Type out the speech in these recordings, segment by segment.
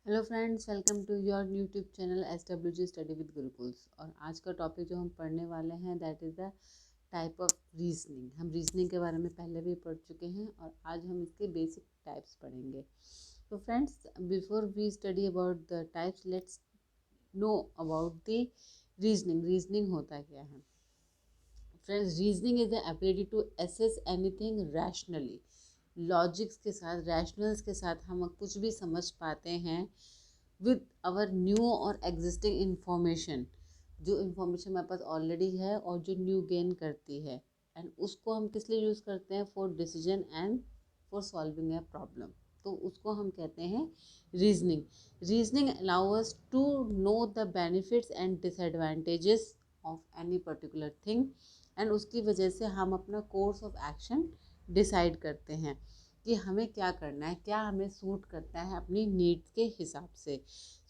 Hello friends, welcome to your YouTube channel SWG study with Gurukuls. और आज का topic जो हम पढ़ने वाले हैं that is the type of reasoning. हम रीजनिंग के बारे में पहले भी पढ़ चुके हैं और आज हम इसके बेसिक टाइप्स पढ़ेंगे। तो friends, before we study about the types, let's know about the reasoning. Reasoning होता क्या है friends? Reasoning is the ability to assess anything rationally. Logics के साथ, रैशनल्स के साथ हम कुछ भी समझ पाते हैं विद आवर न्यू और एग्जिस्टिंग इंफॉर्मेशन। जो इंफॉर्मेशन हमारे पास ऑलरेडी है और जो न्यू गेन करती है, एंड उसको हम किस लिए यूज़ करते हैं? For decision and for solving a problem. तो उसको हम कहते हैं reasoning. Reasoning allow us to know the benefits and disadvantages of any particular thing, and उसकी वजह से हम अपना कोर्स ऑफ एक्शन डिसाइड करते हैं कि हमें क्या करना है, क्या हमें सूट करता है अपनी नीड्स के हिसाब से।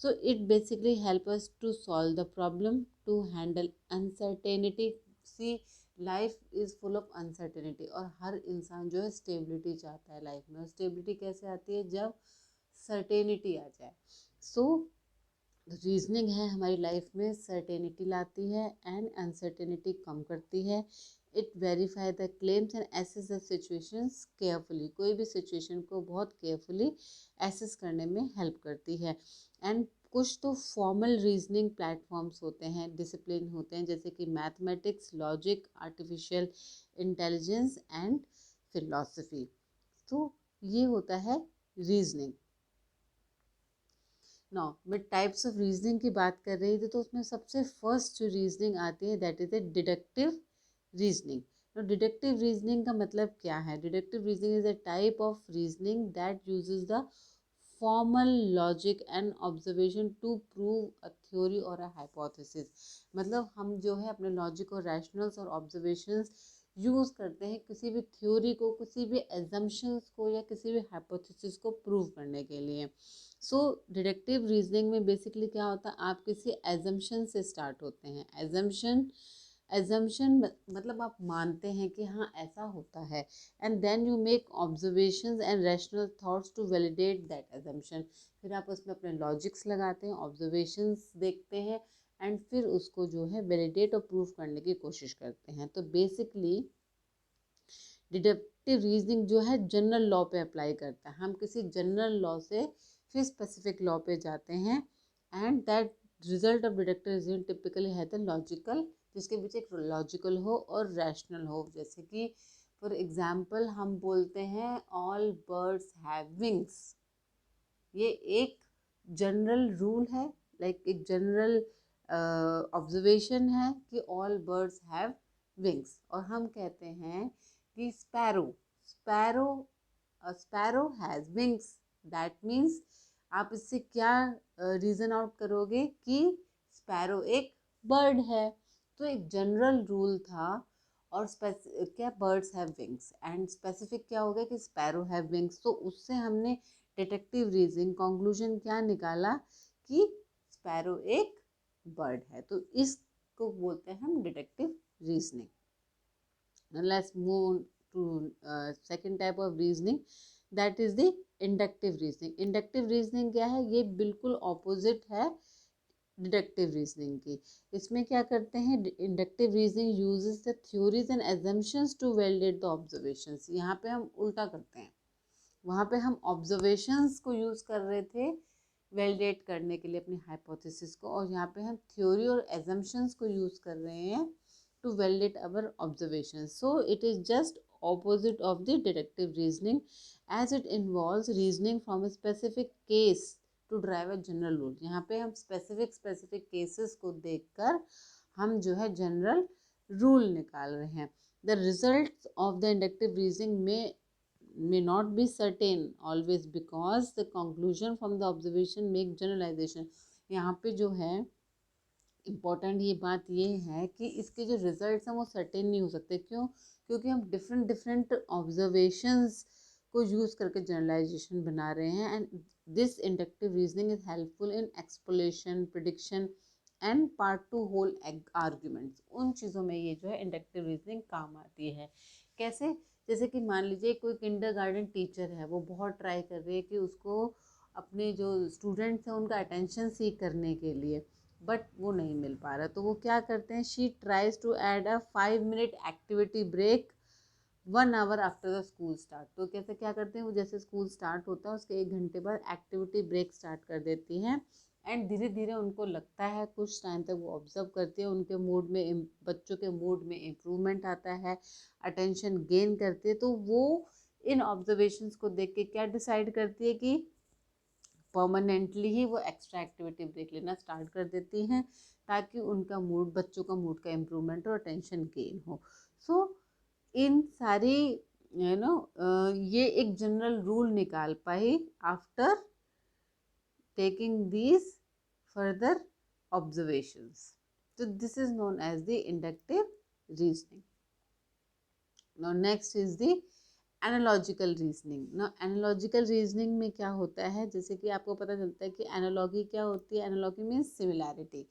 So it basically help us to solve the problem, to handle uncertainty. See, life is full of uncertainty और हर इंसान जो है स्टेबिलिटी चाहता है लाइफ में। और स्टेबिलिटी कैसे आती है? जब सर्टेनिटी आ जाए। सो रीजनिंग है हमारी लाइफ में सर्टेनिटी लाती है एंड अनसर्टेनिटी कम करती है। It verify the claims and assess the situations carefully. कोई भी सिचुएशन को बहुत केयरफुली एसेस करने में हेल्प करती है। एंड कुछ तो फॉर्मल रीजनिंग प्लेटफॉर्म्स होते हैं, डिसिप्लिन होते हैं, जैसे कि mathematics, logic, artificial intelligence and philosophy. तो ये होता है रीजनिंग। नौ मैं टाइप्स ऑफ रीजनिंग की बात कर रही थी, तो उसमें सबसे फर्स्ट जो रीजनिंग आती है that is a deductive reasoning. तो डिडक्टिव रीजनिंग का मतलब क्या है? Deductive reasoning is a type of reasoning that uses the formal logic and observation to prove a theory और अ हाइपोथेसिस। मतलब हम जो है अपने लॉजिक और रैशनल्स और ऑब्जर्वेशंस यूज़ करते हैं किसी भी थ्योरी को, किसी भी एजम्पशंस को या किसी भी हाइपोथेसिस को प्रूव करने के लिए। सो डिडक्टिव रीजनिंग में बेसिकली क्या होता है? आप किसी एजम्पशन से स्टार्ट होते हैं। एजम्पशन मतलब आप मानते हैं कि हाँ ऐसा होता है, and then you make observations and rational thoughts to validate that assumption. फिर आप उसमें अपने लॉजिक्स लगाते हैं, ऑब्जर्वेशंस देखते हैं, एंड फिर उसको जो है वैलिडेट और प्रूफ करने की कोशिश करते हैं। तो बेसिकली डिडक्टिव रीजनिंग जो है जनरल लॉ पे अप्लाई करता है। हम किसी जनरल लॉ से फिर स्पेसिफिक लॉ पे जाते हैं, and that result of deductive reasoning typically है द लॉजिकल, जिसके बीच एक लॉजिकल हो और रैशनल हो। जैसे कि फॉर एग्जाम्पल हम बोलते हैं ऑल बर्ड्स हैव विंग्स। ये एक जनरल रूल है, लाइक एक जनरल ऑब्जर्वेशन है कि ऑल बर्ड्स हैव विंग्स। और हम कहते हैं कि sparrow sparrow has wings. That means आप इससे क्या रीज़न आउट करोगे कि स्पैरो एक बर्ड है। तो एक जनरल रूल था, और क्या birds have wings, and specific क्या हो गया कि स्पैरो हैव विंग्स। तो उससे हमने डिटेक्टिव रीजनिंग कंक्लूजन क्या निकाला कि स्पैरो एक बर्ड है। तो इसको बोलते हैं हम detective reasoning. Now let's move on to second type of reasoning, that is the inductive reasoning. Inductive reasoning क्या है? ये बिल्कुल ऑपोजिट है डिडक्टिव रीजनिंग की। इसमें क्या करते हैं? Inductive reasoning uses the theories and assumptions to validate the observations. यहाँ पे हम उल्टा करते हैं। वहाँ पे हम ऑब्जर्वेशंस को यूज़ कर रहे थे वैलिडेट करने के लिए अपनी हाइपोथेसिस को, और यहाँ पे हम थ्योरी और एजम्पशंस को यूज़ कर रहे हैं to validate our observations. So it is just opposite of the deductive reasoning, as it involves reasoning from a specific case to drive a general rule. यहाँ पे हम specific cases को देखकर हम जो है general rule निकाल रहे हैं. The results of the inductive reasoning may not be certain always, because the conclusion from the observation make generalization. यहाँ पे जो है इम्पॉर्टेंट ये बात ये है कि इसके जो रिजल्ट्स हैं वो सर्टेन नहीं हो सकते। क्यों? क्योंकि हम डिफरेंट ऑब्जर्वेशंस को यूज़ करके जनरलाइजेशन बना रहे हैं। And this inductive reasoning is helpful in explanation, prediction and part to whole arguments. उन चीज़ों में ये जो है इंडक्टिव रीजनिंग काम आती है। कैसे? जैसे कि मान लीजिए कोई किंडरगार्टन टीचर है, वो बहुत ट्राई कर रही है कि उसको अपने जो स्टूडेंट्स हैं उनका अटेंशन सीख करने के लिए, बट वो नहीं मिल पा रहा। तो वो क्या करते हैं, she tries to add a 5 minute activity break 1 hour after the school start. तो कैसे क्या करते हैं, वो जैसे स्कूल स्टार्ट होता है उसके 1 घंटे बाद एक्टिविटी ब्रेक स्टार्ट कर देती हैं। एंड धीरे धीरे उनको लगता है, कुछ टाइम तक वो ऑब्जर्व करती है, उनके मूड में, बच्चों के मूड में इम्प्रूवमेंट आता है, अटेंशन गेन करती है। तो वो इन ऑब्जर्वेशंस को देख के क्या डिसाइड करती है कि परमानेंटली ही वो एक्स्ट्रा एक्टिविटी ब्रेक लेना स्टार्ट कर देती हैं, ताकि उनका मूड, बच्चों का मूड का इम्प्रूवमेंट और अटेंशन गेन हो। सो इन सारी ये एक जनरल रूल निकाल पाई after taking these further observations. So this is known as the inductive reasoning. Now next is the analogical reasoning. ना एनालॉजिकल रीजनिंग में क्या होता है, जैसे कि आपको पता चलता है कि एनालॉगी क्या होती है, एनालॉगी मीन्स सिमिलैरिटी।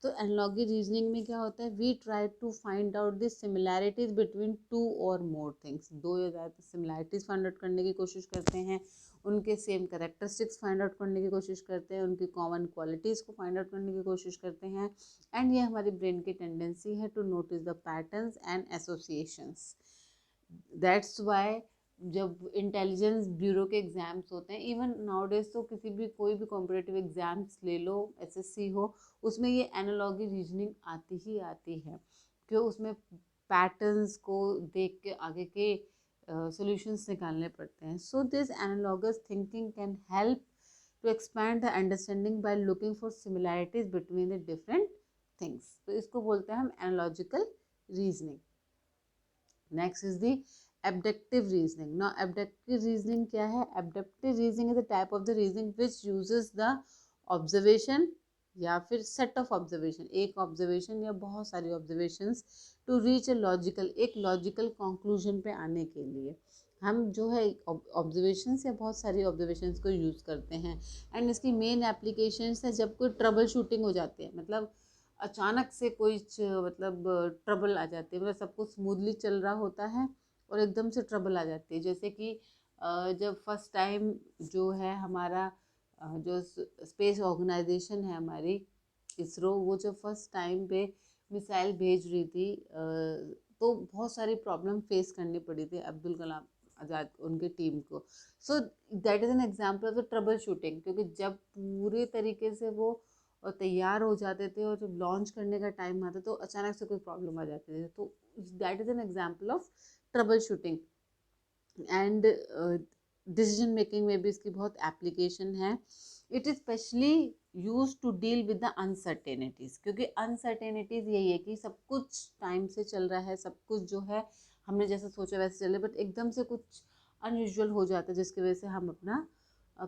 तो एनालॉगी रीजनिंग में क्या होता है, we try to find out the similarities between 2 और मोर थिंग्स। 2 या ज़्यादा सिमिलैरिटीज फाइंड आउट करने की कोशिश करते हैं, उनके सेम कैरेक्टरिस्टिक्स फाइंड आउट करने की कोशिश करते हैं, उनकी कॉमन क्वालिटीज़ को फाइंड आउट करने की कोशिश करते हैं। एंड ये हमारी ब्रेन की टेंडेंसी है to notice the patterns and associations. That's why जब इंटेलिजेंस ब्यूरो के एग्ज़ाम्स होते हैं, इवन नाउडेज तो किसी भी कोई भी कॉम्पिटिटिव एग्ज़ाम्स ले लो, एसएससी हो, उसमें ये एनालॉगी रीजनिंग आती ही आती है, क्यों उसमें पैटर्न्स को देख के आगे के सॉल्यूशंस निकालने पड़ते हैं। So this analogous thinking can help to expand the understanding by looking for similarities between the different things. तो इसको बोलते हैं हम analogical reasoning. Next is the abductive reasoning. Now abductive reasoning क्या है, abductive reasoning is a type of the reasoning which uses the observation या फिर set of observation, एक observation या बहुत सारी observations to reach a logical, एक logical conclusion पे आने के लिए हम जो है observations या बहुत सारी observations को use करते हैं। एंड इसकी मेन applications है जब कोई ट्रबल शूटिंग हो जाती है, मतलब अचानक से कोई मतलब ट्रबल आ जाती है, मतलब सब कुछ स्मूथली चल रहा होता है और एकदम से ट्रबल आ जाती है। जैसे कि जब फर्स्ट टाइम जो है हमारा जो स्पेस ऑर्गेनाइजेशन है हमारी इसरो, वो जब फर्स्ट टाइम पे मिसाइल भेज रही थी तो बहुत सारी प्रॉब्लम फेस करनी पड़ी थी अब्दुल कलाम आज़ाद उनके टीम को। सो that is an example of the trouble shooting, क्योंकि जब पूरे तरीके से वो तैयार हो जाते थे और जब लॉन्च करने का टाइम आता तो अचानक से कोई प्रॉब्लम आ जाती थी। तो that is an example of trouble shooting. And decision making में भी इसकी बहुत एप्लीकेशन है। It is specially use to deal with the uncertainties, क्योंकि अनसर्टेनिटीज़ यही है कि सब कुछ टाइम से चल रहा है, सब कुछ जो है हमने जैसे सोचा वैसे चले, बट एकदम से कुछ अनयूजुअल हो जाता है जिसकी वजह से हम अपना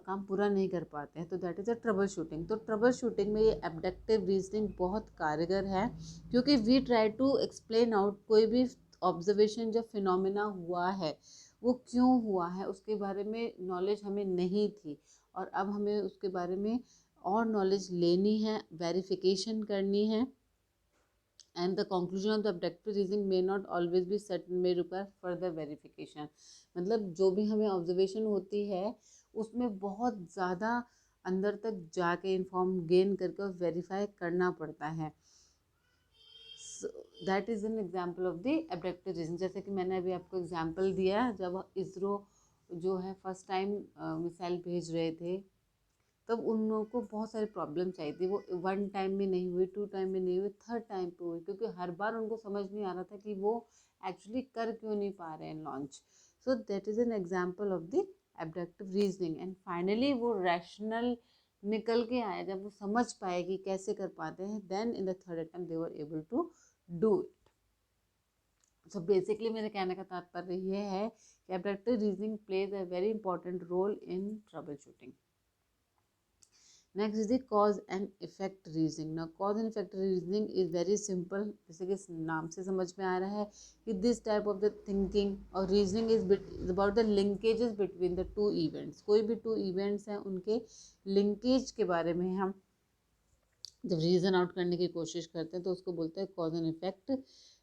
काम पूरा नहीं कर पाते हैं। तो that is a trouble shooting. तो ट्रबल शूटिंग में ये एब्डक्टिव रीजनिंग बहुत कारगर है, क्योंकि we try to explain out कोई भी ऑब्जर्वेशन जब फिनोमिना हुआ है वो क्यों हुआ है, उसके बारे में नॉलेज हमें नहीं थी और अब हमें उसके बारे में और नॉलेज लेनी है, वेरिफिकेशन करनी है। And the conclusion of the objective reasoning may not always be certain, may require further verification. मतलब जो भी हमें ऑब्जर्वेशन होती है उसमें बहुत ज़्यादा अंदर तक जाके इन्फॉर्म गेन करके और वेरीफाई करना पड़ता है। That is an example of the objective reasoning. जैसे कि मैंने अभी आपको एग्जाम्पल दिया, जब इसरो जो है फर्स्ट टाइम मिसाइल भेज रहे थे तब उन लोगों को बहुत सारी प्रॉब्लम्स आई थी। वो 1 टाइम में नहीं हुई, 2 टाइम में नहीं हुई, 3rd टाइम पे हुई, क्योंकि हर बार उनको समझ नहीं आ रहा था कि वो एक्चुअली कर क्यों नहीं पा रहे हैं launch. So that is an example of the abductive reasoning. And finally वो रैशनल निकल के आए, जब वो समझ पाए कि कैसे कर पाते हैं, then in the 3rd attempt they were able to do it. So basically मेरे कहने का तात्पर्य ये है कि abductive reasoning plays a very important role in troubleshooting. Next is the cause and effect reasoning. ना cause and effect reasoning is very simple, जैसे कि नाम से समझ में आ रहा है कि this type of the thinking और reasoning is about the linkages between the 2 events. कोई भी 2 इवेंट्स हैं उनके लिंकेज के बारे में हम जब रीज़न आउट करने की कोशिश करते हैं तो उसको बोलते हैं कॉज एंड इफेक्ट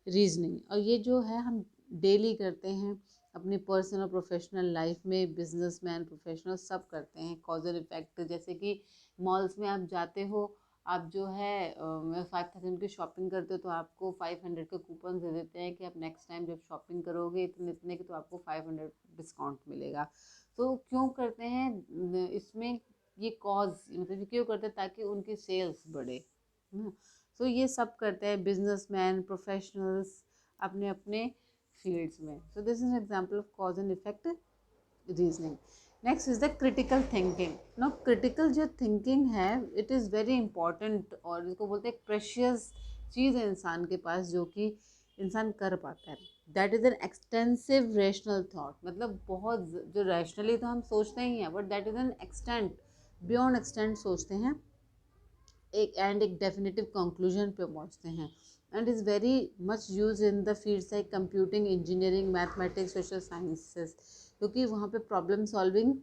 रीजनिंग। और ये जो है हम डेली करते हैं, अपनी पर्सनल और प्रोफेशनल लाइफ में बिजनेसमैन प्रोफेशनल सब करते हैं कॉजल इफेक्ट। जैसे कि मॉल्स में आप जाते हो, आप जो है 5,000 की शॉपिंग करते हो तो आपको 500 के कूपन दे देते हैं कि आप नेक्स्ट टाइम जब शॉपिंग करोगे इतने इतने की तो आपको 500 डिस्काउंट मिलेगा। तो क्यों करते हैं इसमें, ये कॉज मतलब क्यों करते हैं, ताकि उनकी सेल्स बढ़े। तो ये सब करते हैं बिजनेसमैन प्रोफेशनल्स अपने अपने फील्ड्स में। So this is example of cause and effect reasoning. Next is the critical thinking. No critical जो थिंकिंग है इट इज़ वेरी इंपॉर्टेंट, और इसको बोलते हैं एक प्रेशियस चीज़ है इंसान के पास जो कि इंसान कर पाता है। That is an extensive rational thought, मतलब बहुत जो रैशनली तो हम सोचते ही हैं but that is an extent, beyond extent सोचते हैं एक डेफिनेटिव कंक्लूजन पे पहुंचते हैं। And is very much use in the fields like computing engineering mathematics social sciences, क्योंकि वहाँ पे प्रॉब्लम सॉल्विंग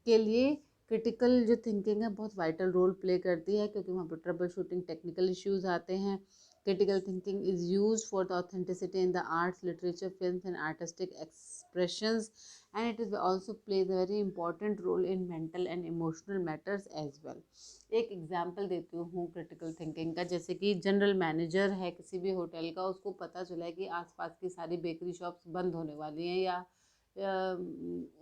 के लिए क्रिटिकल जो थिंकिंग है बहुत वाइटल रोल प्ले करती है, क्योंकि वहाँ पर ट्रबल शूटिंग टेक्निकल इश्यूज आते हैं। Critical thinking is use for the authenticity in the arts literature film and artistic expressions, and it is also plays a very important role in mental and emotional matters as well. एक example देती हूँ critical thinking का। जैसे कि general manager है किसी भी hotel का, उसको पता चला है कि आसपास की सारी बेकरी शॉप्स बंद होने वाली हैं या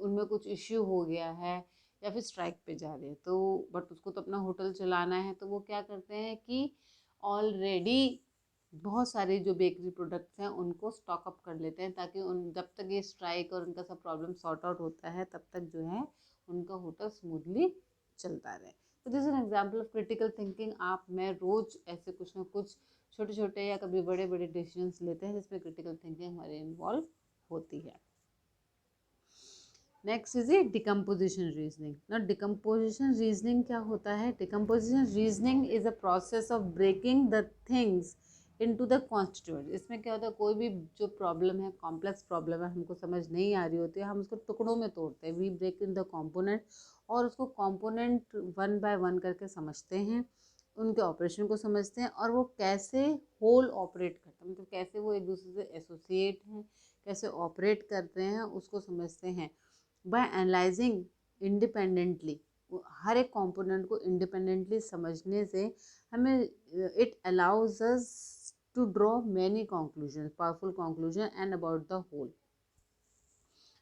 उनमें कुछ इश्यू हो गया है या फिर स्ट्राइक पे जा रहे हैं, तो बट उसको तो अपना होटल चलाना है। तो वो क्या करते हैं कि ऑलरेडी बहुत सारे जो बेकरी प्रोडक्ट्स हैं उनको स्टॉक अप कर लेते हैं, ताकि उन जब तक ये स्ट्राइक और उनका सब प्रॉब्लम सॉर्ट आउट होता है तब तक जो है उनका होटल स्मूथली चलता रहे। तो this is an example of critical thinking. आप मैं रोज ऐसे कुछ ना कुछ छोटे छोटे या कभी बड़े बड़े डिसीजंस लेते हैं जिसमें क्रिटिकल थिंकिंग हमारे इन्वॉल्व होती है। Next is a decomposition reasoning. ना डिकम्पोजिशन रीजनिंग क्या होता है? Decomposition reasoning is a process of breaking the things into the constituent. इसमें क्या होता है, कोई भी जो प्रॉब्लम है, कॉम्प्लेक्स प्रॉब्लम है, हमको समझ नहीं आ रही होती है, हम उसको टुकड़ों में तोड़ते हैं। We break in the component और उसको कॉम्पोनेंट वन बाय वन करके समझते हैं, उनके ऑपरेशन को समझते हैं और वो कैसे होल ऑपरेट करते हैं, मतलब कैसे वो एक दूसरे से एसोसिएट हैं, कैसे ऑपरेट करते हैं उसको समझते हैं। बाय एनालाइजिंग इंडिपेंडेंटली, हर एक कंपोनेंट को इंडिपेंडेंटली समझने से हमें it allows us to draw many conclusion, powerful conclusion and about the whole.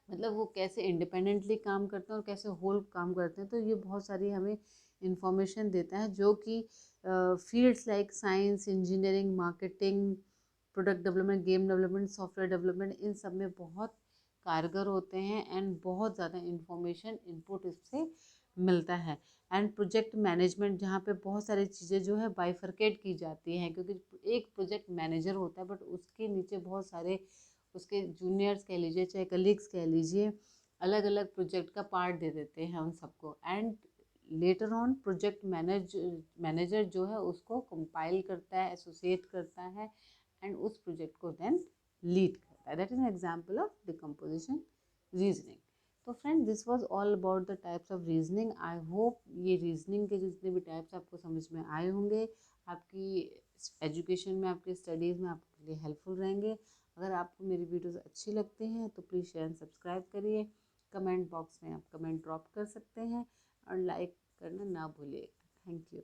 मतलब वो कैसे इंडिपेंडेंटली काम करते हैं और कैसे होल काम करते हैं, तो ये बहुत सारी हमें इंफॉर्मेशन देता है जो कि fields like science engineering marketing product development game development software development in सब में बहुत कारगर होते हैं एंड बहुत ज़्यादा इंफॉर्मेशन इनपुट इससे मिलता है। एंड प्रोजेक्ट मैनेजमेंट, जहाँ पे बहुत सारी चीज़ें जो है बाइफरकेट की जाती हैं, क्योंकि एक प्रोजेक्ट मैनेजर होता है बट उसके नीचे बहुत सारे उसके जूनियर्स कह लीजिए चाहे कलीग्स कह लीजिए, अलग अलग प्रोजेक्ट का पार्ट दे देते हैं उन सबको। And later on project manager जो है उसको कंपाइल करता है, एसोसिएट करता है एंड उस प्रोजेक्ट को देन लीड करता है। That is an example of decomposition reasoning. तो friend this was all about the types of reasoning. I hope ये रीजनिंग के जितने भी टाइप्स आपको समझ में आए होंगे, आपकी एजुकेशन में आपकी स्टडीज़ में आपके लिए हेल्पफुल रहेंगे। अगर आपको मेरी वीडियोस अच्छी लगती हैं तो प्लीज़ शेयर एंड सब्सक्राइब करिए। कमेंट बॉक्स में आप कमेंट ड्रॉप कर सकते हैं और लाइक करना ना भूलिएगा। Thank you.